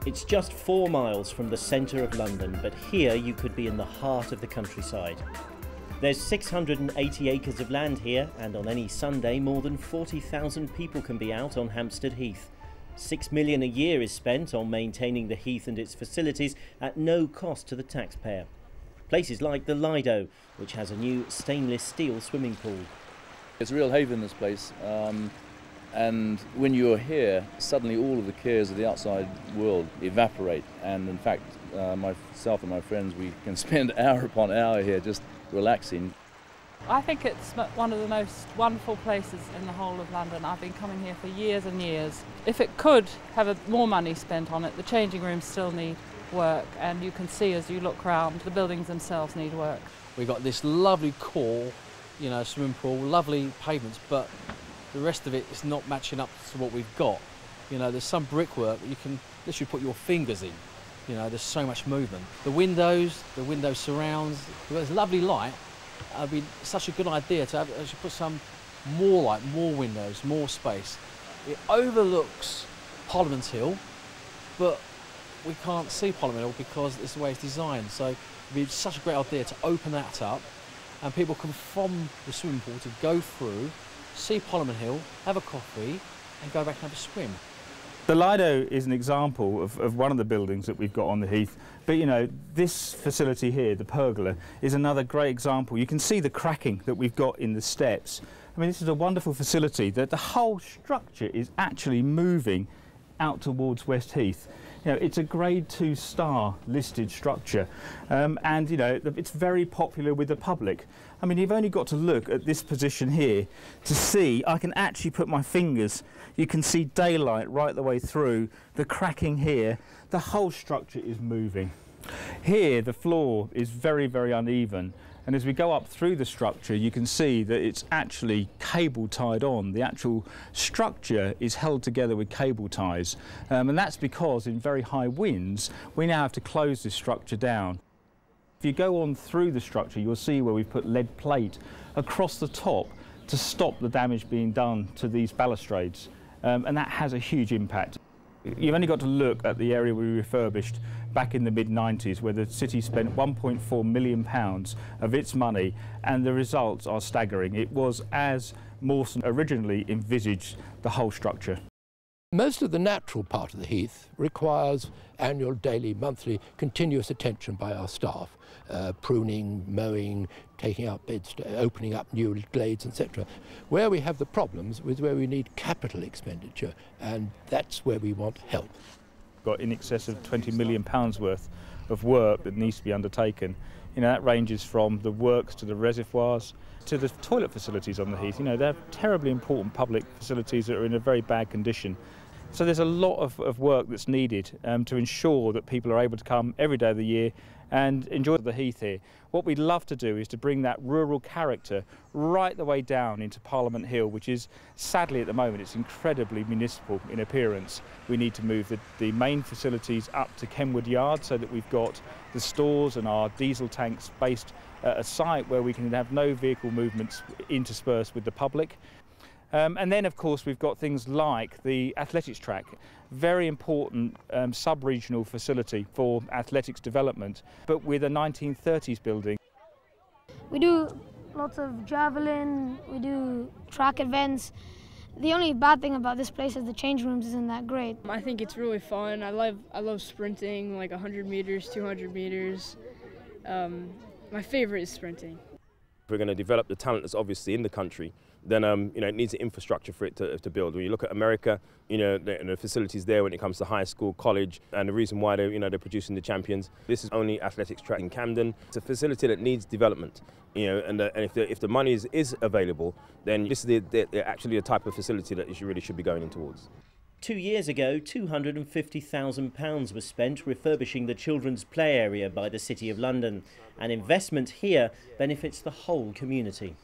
It's just 4 miles from the centre of London, but here you could be in the heart of the countryside. There's 680 acres of land here, and on any Sunday more than 40,000 people can be out on Hampstead Heath. £6 million a year is spent on maintaining the heath and its facilities at no cost to the taxpayer. Places like the Lida, which has a new stainless steel swimming pool. It's a real haven, this place, and when you're here, suddenly all of the cares of the outside world evaporate, and in fact myself and my friends, we can spend hour upon hour here just relaxing. I think it's one of the most wonderful places in the whole of London. I've been coming here for years and years. If it could have more money spent on it, the changing rooms still need work, and you can see as you look round, the buildings themselves need work. We've got this lovely core, you know, swimming pool, lovely pavements, but the rest of it is not matching up to what we've got. You know, there's some brickwork that you can literally put your fingers in. You know, there's so much movement. The window surrounds, there's lovely light. It'd be such a good idea to actually put some more light, more windows, more space. It overlooks Parliament Hill, but we can't see Parliament Hill because it's the way it's designed. So it'd be such a great idea to open that up, and people can, from the swimming pool, to go through, see Parliament Hill, have a coffee, and go back and have a swim. The Lido is an example of one of the buildings that we've got on the Heath, but you know, this facility here, the pergola, is another great example. You can see the cracking that we've got in the steps. I mean, this is a wonderful facility that the whole structure is actually moving out towards West Heath. You know, it's a grade 2 star listed structure, and you know, it's very popular with the public. I mean, you've only got to look at this position here to see, I can actually put my fingers, you can see daylight right the way through, the cracking here, the whole structure is moving. Here the floor is very, very uneven, and as we go up through the structure you can see that it's actually cable tied on. The actual structure is held together with cable ties, and that's because in very high winds we now have to close this structure down. If you go on through the structure, you'll see where we've put lead plate across the top to stop the damage being done to these balustrades, and that has a huge impact. You've only got to look at the area we refurbished back in the mid-90s, where the city spent £1.4 million of its money, and the results are staggering. It was as Mawson originally envisaged the whole structure. Most of the natural part of the Heath requires annual, daily, monthly, continuous attention by our staff. Pruning, mowing, taking out beds, opening up new glades, etc. Where we have the problems is where we need capital expenditure, and that's where we want help. Got in excess of £20 million worth of work that needs to be undertaken. You know, that ranges from the works to the reservoirs to the toilet facilities on the Heath. You know, they're terribly important public facilities that are in a very bad condition. So there's a lot of work that's needed to ensure that people are able to come every day of the year and enjoy the Heath here. What we'd love to do is to bring that rural character right the way down into Parliament Hill, which is, sadly at the moment, it's incredibly municipal in appearance. We need to move the main facilities up to Kenwood Yard so that we've got the stores and our diesel tanks based at a site where we can have no vehicle movements interspersed with the public. And then, of course, we've got things like the athletics track, very important sub-regional facility for athletics development, but with a 1930s building. We do lots of javelin, we do track events. The only bad thing about this place is the change rooms isn't that great. I think it's really fun. I love sprinting, like 100 meters, 200 meters. My favorite is sprinting. If we're going to develop the talent that's obviously in the country, then you know, it needs an infrastructure for it to build. When you look at America, you know, the facilities there when it comes to high school, college, and the reason why they're producing the champions. This is only athletics track in Camden. It's a facility that needs development, you know, and if the money is available, then this is actually a type of facility that you really should be going in towards. 2 years ago, £250,000 was spent refurbishing the children's play area by the City of London. An investment here benefits the whole community.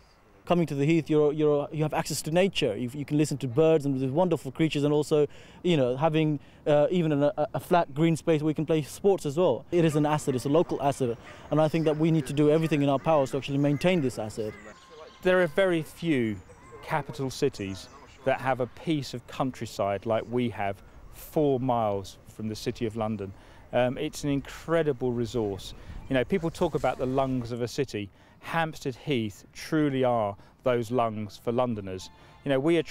Coming to the Heath, you have access to nature. You can listen to birds and these wonderful creatures, and also, you know, having even a flat green space where we can play sports as well. It is an asset, it's a local asset, and I think that we need to do everything in our powers to actually maintain this asset. There are very few capital cities that have a piece of countryside like we have 4 miles from the City of London. It's an incredible resource. You know, people talk about the lungs of a city. Hampstead Heath truly are those lungs for Londoners. You know, we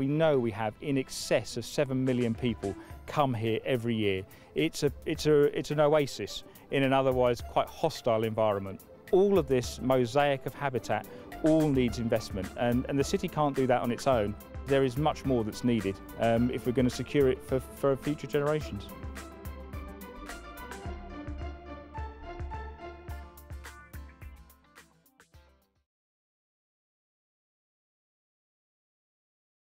know we have in excess of 7 million people come here every year. It's an oasis in an otherwise quite hostile environment. All of this mosaic of habitat all needs investment, and the city can't do that on its own. There is much more that's needed if we're going to secure it for future generations.